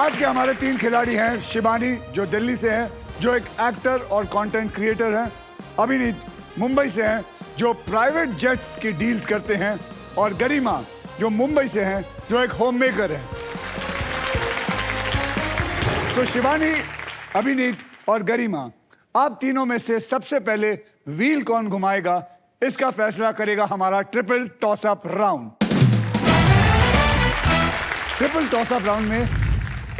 आज के हमारे 3 खिलाड़ी हैं। शिवानी जो दिल्ली से हैं, जो एक एक्टर और कंटेंट क्रिएटर हैं। अभिनीत मुंबई से हैं, जो प्राइवेट जेट्स की डील्स करते हैं। और गरिमा जो मुंबई से हैं, जो एक होम मेकर है। तो शिवानी, अभिनीत और गरिमा, आप तीनों में से सबसे पहले व्हील कौन घुमाएगा, इसका फैसला करेगा हमारा triple toss up round. Triple toss up round में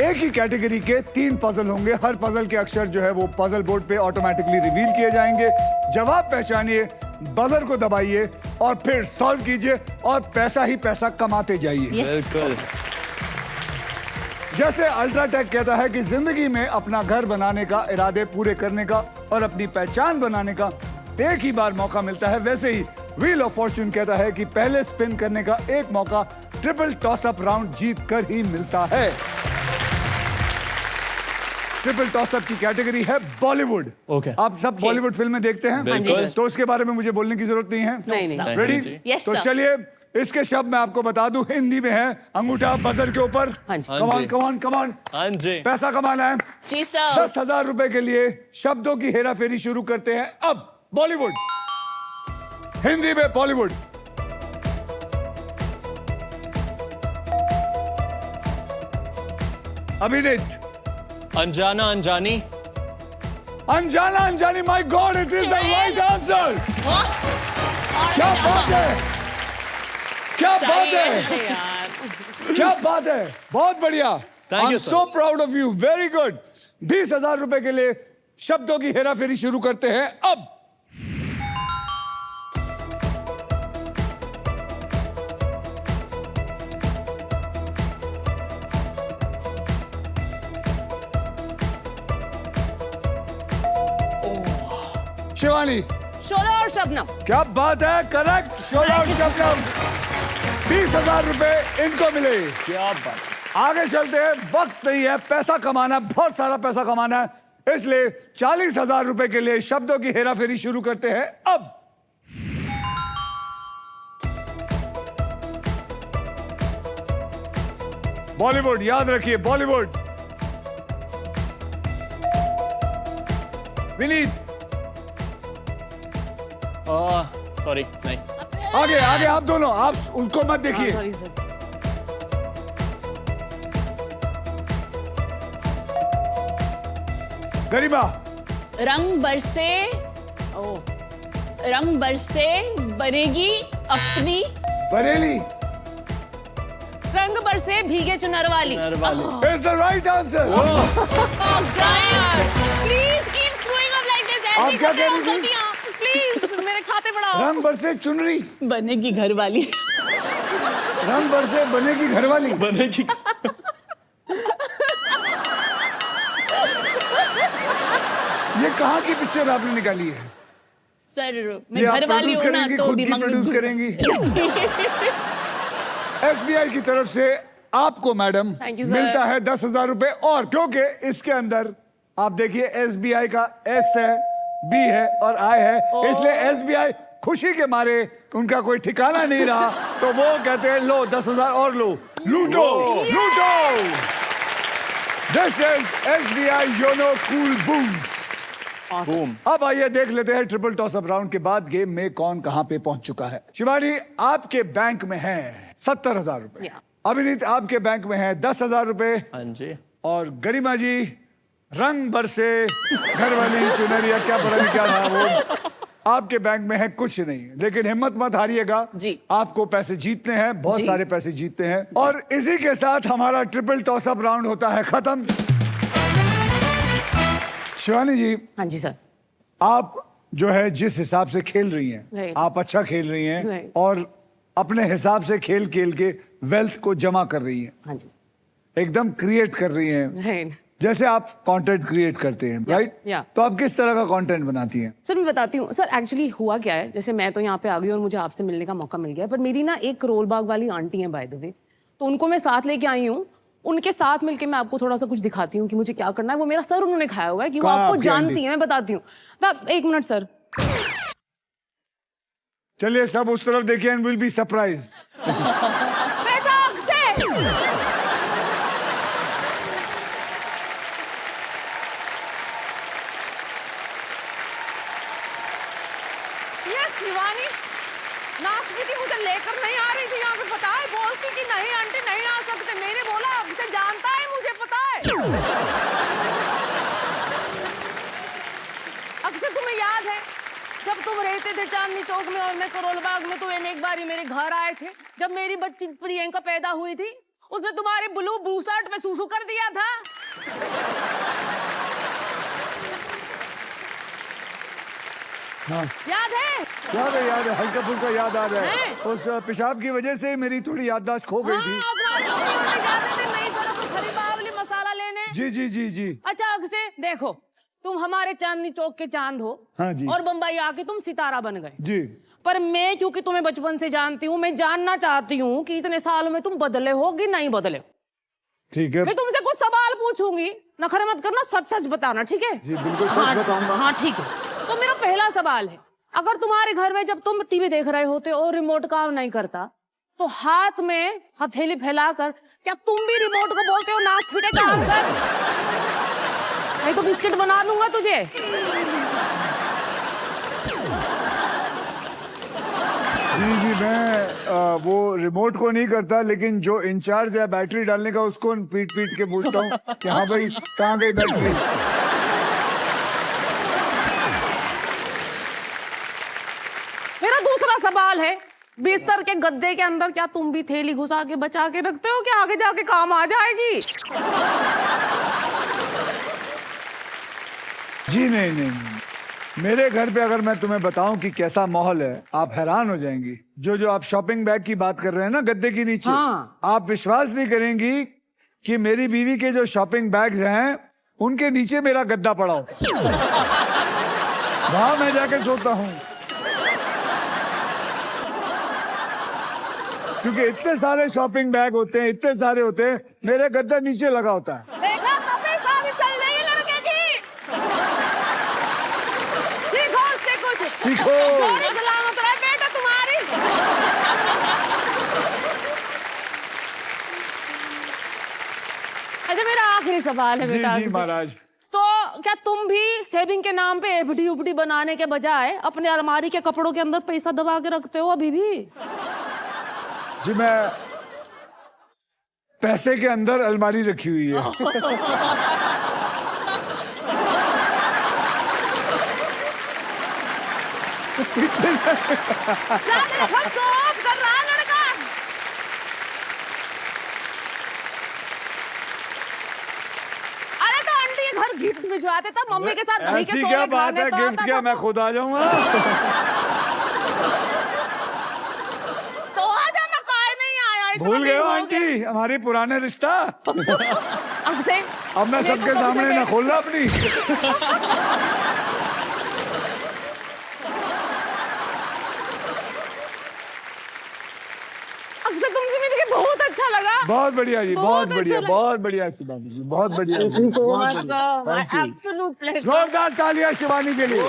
एक ही कैटेगरी के 3 पजल होंगे। हर पजल के अक्षर जो है वो पजल बोर्ड पे ऑटोमेटिकली रिवील किए जाएंगे। जवाब पहचानिए, बजर को दबाइए और फिर सॉल्व कीजिए और पैसा ही पैसा कमाते जाइए। बिल्कुल। जैसे अल्ट्राटेक कहता है कि जिंदगी में अपना घर बनाने का, इरादे पूरे करने का और अपनी पहचान बनाने का एक ही बार मौका मिलता है, वैसे ही व्हील ऑफ फॉर्च्यून कहता है कि पहले स्पिन करने का एक मौका ट्रिपल टॉस अप राउंड जीत कर ही मिलता है। ट्रिपल टॉस अप की कैटेगरी है बॉलीवुड। Okay. आप सब बॉलीवुड फिल्में देखते हैं? बिल्कुल। तो उसके बारे में मुझे बोलने की जरूरत नहीं है। नहीं। रेडी? Yes, तो sir. चलिए इसके शब्द मैं आपको बता दूं, हिंदी में है। अंगूठा बजर के ऊपर। हाँ जी। कमान कमान कमान। हाँ जी। पैसा कमाना है। जी सर। 10,000 रुपए के लिए शब्दों की हेरा फेरी शुरू करते हैं। अब बॉलीवुड, हिंदी में बॉलीवुड। अभिनीत, अनजाना अनजानी। अनजाना अनजानी। My God, it is the right answer. क्या बात है, क्या बात है, क्या बात है, बहुत बढ़िया। Thank you, I'm so proud of you, very good। 20,000 रुपए के लिए शब्दों की हेरा फेरी शुरू करते हैं अब। शिवानी, शोला और शबनम। क्या बात है, करेक्ट। शोला और शबनम। 20,000 रुपए इनको मिले। क्या बात। आगे चलते हैं, वक्त नहीं है, पैसा कमाना, बहुत सारा पैसा कमाना है, इसलिए 40,000 रुपए के लिए शब्दों की हेरा फेरी शुरू करते हैं अब। बॉलीवुड, याद रखिए बॉलीवुड। विनीत, सॉरी नहीं। आगे आगे, आप दोनों, आप उसको मत देखिए। Sorry sir. गरिमा, रंग बरसे, ओ, रंग बरसे बनेगी अपनी बरेली रंग बरसे भीगे चुनर वाली। Is the right answer. Please keep screwing up like this. आप क्या कह रही थी? प्लीज मेरे खाते बढ़ाओ। रंग बरसे चुनरी, बनेगी घर वाली। रंग बरसे बनेगी घरवाली। बनेगी। ये कहाँ की पिक्चर आपने निकाली है? सर ये मैं आप घर वाली प्रोड्यूस हूँ ना करेंगी, तो खुद की दिमाग में प्रोड्यूस करेंगी? एसबीआई की तरफ से आपको मैडम Thank you, sir. मिलता है 10,000 रुपए। और क्योंकि इसके अंदर आप देखिए एसबीआई का एस है, बी है और आई है, इसलिए एसबीआई खुशी के मारे उनका कोई ठिकाना नहीं रहा, तो वो कहते हैं लो 10,000 और लो, लूटो लूटो। This is SBI YONO cool boost. Boom. अब आइए देख लेते हैं ट्रिपल टॉस अप राउंड के बाद गेम में कौन कहां पे पहुंच चुका है। शिवानी, आपके बैंक में है 70,000 रुपए। Yeah. अभिनीत, आपके बैंक में है 10,000 रुपए। हाँ जी। और गरिमा जी, रंग बरसे घरवाली चुनरिया, क्या पता नहीं क्या था वो, आपके बैंक में है कुछ नहीं। लेकिन हिम्मत मत हारिएगा जी। आपको पैसे जीतने हैं, बहुत जी। सारे पैसे जीतते हैं। और इसी के साथ हमारा ट्रिपल टॉस अप राउंड होता है खत्म। शिवानी जी, हाँ जी सर। आप जो है जिस हिसाब से खेल रही हैं, Right. आप अच्छा खेल रही हैं Right. और अपने हिसाब से खेल खेल के वेल्थ को जमा कर रही हैं, हाँ जी। एकदम क्रिएट कर रही हैं, राइट। जैसे आप कंटेंट क्रिएट करते हैं, राइट? yeah. तो आप किस तरह का कंटेंट बनाती हैं? सर मैं बताती हूँ सर, एक्चुअली हुआ क्या है, जैसे मैं तो यहाँ पे आ गई और मुझे आपसे मिलने का मौका मिल गया, पर मेरी ना एक करोल बाग वाली आंटी है बाय द वे, तो उनको मैं साथ लेके आई हूँ। उनके साथ मिलके मैं आपको थोड़ा सा कुछ दिखाती हूँ कि मुझे क्या करना है। वो मेरा सर उन्होंने खाया हुआ है कि वो कहाँ आपको आपकी जानती आंटी? है, मैं बताती हूँ। एक मिनट सर। चलिए सब उस तरफ देखिए एंड विल बी सरप्राइज। बेटा से ये शिवानी नाचपीटी मुझे लेकर नहीं आ रही थी यहाँ पे, पता है, बोलती कि नहीं आंटी नहीं आ सकते। मैंने बोला अक्षय जानता है, मुझे पता है। अक्षय तुम्हें याद है जब तुम रहते थे चांदनी चौक में और मैं करोल बाग में, तो एक बारी मेरे घर आए थे जब मेरी बच्ची प्रियंका पैदा हुई थी। उसने तुम्हारे ब्लू बूशर्ट पे सूसू कर दिया था। हाँ याद है? याद है, हल्का फुल्का याद आ रहा है। हैं? उस पेशाब की वजह से मेरी थोड़ी याददाश्त खो गई थी। हाँ, तुम्हारी मम्मी उन्हें जाते थे नई सड़क पर खरी बावली मसाला लेने। जी जी जी जी। अच्छा अक्षय देखो, तुम हमारे चांदनी चौक के चांद हो। हाँ जी। और बम्बई आके तुम सितारा बन गए जी। पर मैं क्योंकि तुम्हें बचपन से जानती हूँ, मैं जानना चाहती हूँ कि इतने सालों में तुम बदले हो कि नहीं बदले हो। ठीक है। मैं तुमसे कुछ सवाल पूछूंगी, नखरे मत करना, सच सच बताना, ठीक है? जी बिल्कुल सच बताऊंगा। हाँ ठीक है। तो मेरा पहला सवाल है, अगर तुम्हारे घर में जब तुम टीवी देख रहे होते और रिमोट काम नहीं करता, तो हाथ में हथेली फैलाकर क्या तुम भी रिमोट को बोलते हो नाच पीटे काम कर? नहीं तो बिस्किट बना दूंगा तुझे। जी जी, मैं वो रिमोट को नहीं करता, लेकिन जो इंचार्ज है बैटरी डालने का उसको पीट पीट के पूछता हूँ कि हाँ भाई कहाँ गई बैटरी। मेरा दूसरा सवाल है, बिस्तर के गद्दे के अंदर क्या तुम भी थैली घुसा के बचा के रखते हो कि आगे जाके काम आ जाएगी? जी नहीं नहीं, मेरे घर पे अगर मैं तुम्हें बताऊं कि कैसा माहौल है, आप हैरान हो जाएंगी। जो आप शॉपिंग बैग की बात कर रहे हैं ना गद्दे के नीचे, हाँ। आप विश्वास नहीं करेंगी कि मेरी बीवी के जो शॉपिंग बैग्स हैं उनके नीचे मेरा गद्दा पड़ा हो। वहां मैं जाके सोता हूँ, क्योंकि इतने सारे शॉपिंग बैग होते हैं, इतने सारे होते हैं, मेरे गद्दा नीचे लगा होता है। देखा तभी शादी चल रही है लड़के की। सीखो उससे कुछ। सीखो। जोड़ी सलामत रहे बेटा तुम्हारी। अच्छा मेरा आखिरी सवाल है जी बेटा। जी महाराज। तो क्या तुम भी सेविंग के नाम पे एफडी उफडी बनाने के बजाय अपने अलमारी के कपड़ों के अंदर पैसा दबा के रखते हो अभी भी? जी मैं पैसे के अंदर अलमारी रखी हुई है। सोच कर रहा है लड़का। अरे तो आंटी के घर गिफ्ट भिजवाते तब मम्मी के साथ दही के ऐसी सोने क्या बात खाने है, तो गिफ्ट आता क्या था। मैं खुद आ जाऊंगा। तो आ जाना, काहे नहीं आया? इतना भूल गए दिन हो हो आंटी हमारी पुराने रिश्ता। गए। अब से अब मैं मेरे को सबके कब से सामने ना कह- खोलना अपनी। अक्सर तुमसे मिलके बहुत अच्छा लगा। बहुत बढ़िया जी, बहुत बहुत अच्छा बढ़िया, लगा। बहुत बढ़िया शिवानी जी, बहुत बढ़िया। Thank you so much, sir. My absolute pleasure. जोरदार तालियां शिवानी के लिए।